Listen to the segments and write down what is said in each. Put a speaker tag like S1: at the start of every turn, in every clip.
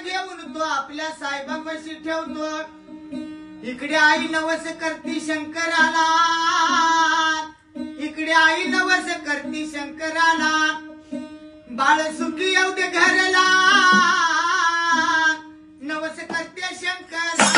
S1: घेऊन तो आपल्या साहेबापाशी ठेवतो. इकडे आई नवस करती शंकराला, इकडे आई नवस करती शंकराला. बाळ सुखी येऊ दे घरला, नवस करते शंकराला.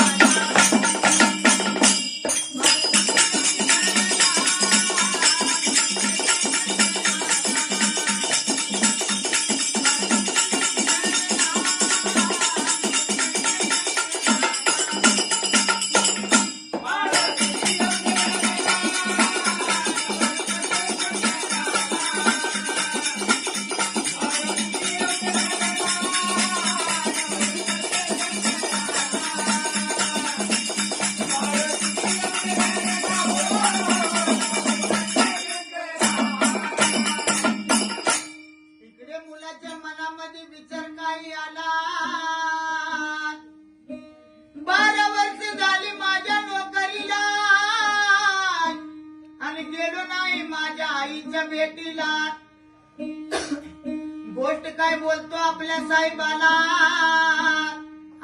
S1: मुलाच्या मनामध्ये विचार काही आला. 12 वर्ष झाली माझ्या नोकरीला आणि गेलो नाही माझ्या आईच्या भेटीला. गोष्ट काय बोलतो आपल्या साहेबाला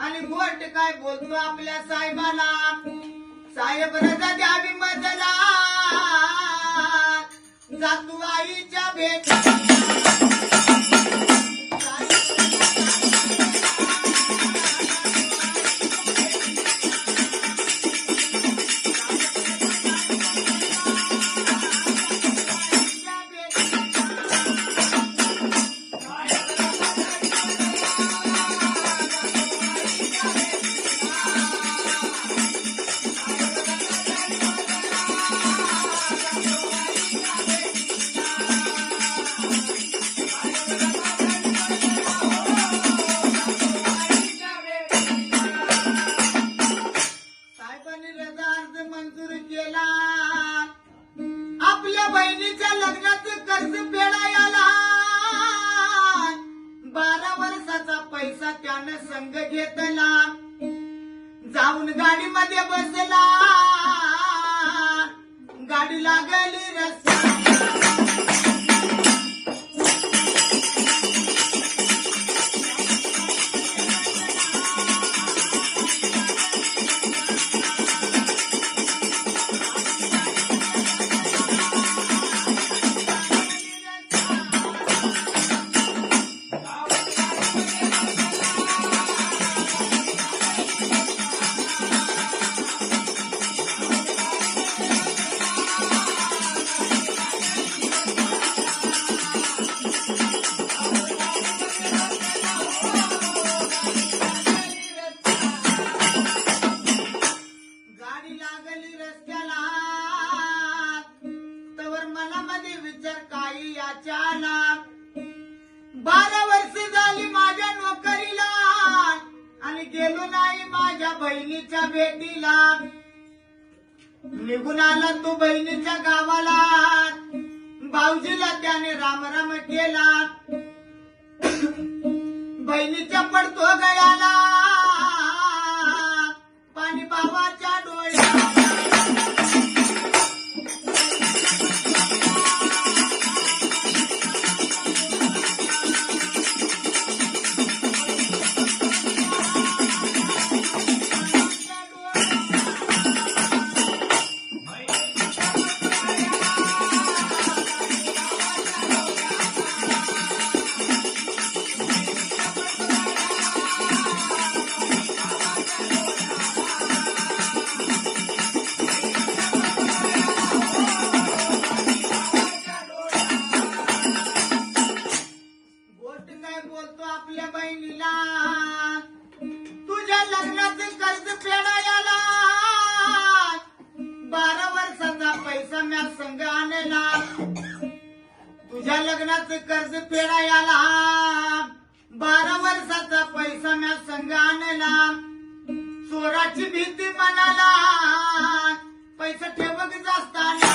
S1: आणि गोष्ट काय बोलतो आपल्या साहेबाला. साहेब रजा द्यावी मजला, जातो आईच्या भेटीला. आपल्या बहिणीच्या लग्नाचं कर्ज फेडायला 12 वर्षाचा पैसा त्यानं संघ घेतला. जाऊन गाडीमध्ये बसला, गाडी लागली रस्त्याला. तवर मनामध्ये विचार काही याच्याला. 12 वर्ष झाली माझ्या नोकरीला आणि गेलो नाही माझ्या बहिणीच्या भेटीला. निघून आला तो बहिणीच्या गावाला, भाऊजीला त्याने रामराम केला. बहिणीच्या पडतो गळ्याला पाणी बाबाच्या डोळ्याला. बोलतो आपल्या बहिणीला, तुझ्या लग्नाचं कर्ज फेडायला 12 वर्षाचा पैसा म्या संघ आणला. तुझ्या लग्नाचं कर्ज फेडायला 12 वर्षाचा पैसा म्या संघ आणला. चोराची भीती मनाला, पैसा ठेवक जास्त आणला.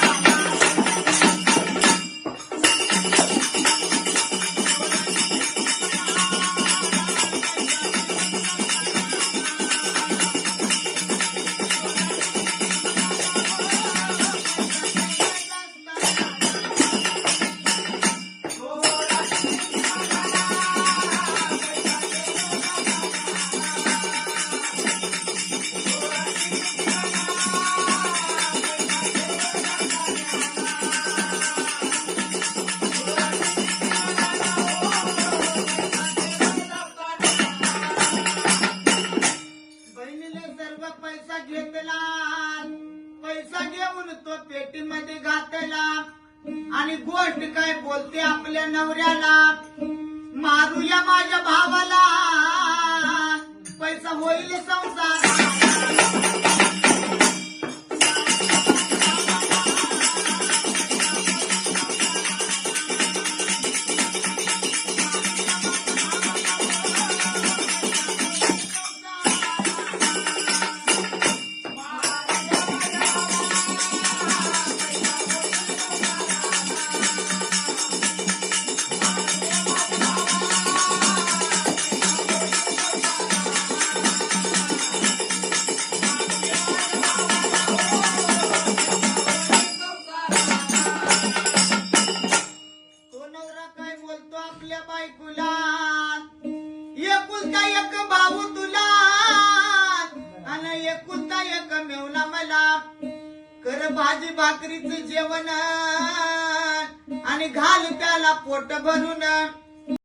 S1: पेटीमध्ये घातला आणि गोष्ट काय बोलते आपल्या नवऱ्याला, मारूया माझ्या भावाला पैसा होईल संसार. काय बोलतो आपल्या बायकोला, एकुलता एक भाऊ तुला आणि एकुलता एक मेवना मला, कर भाजी भाकरीचं जेवण आणि घाल त्याला पोट भरून.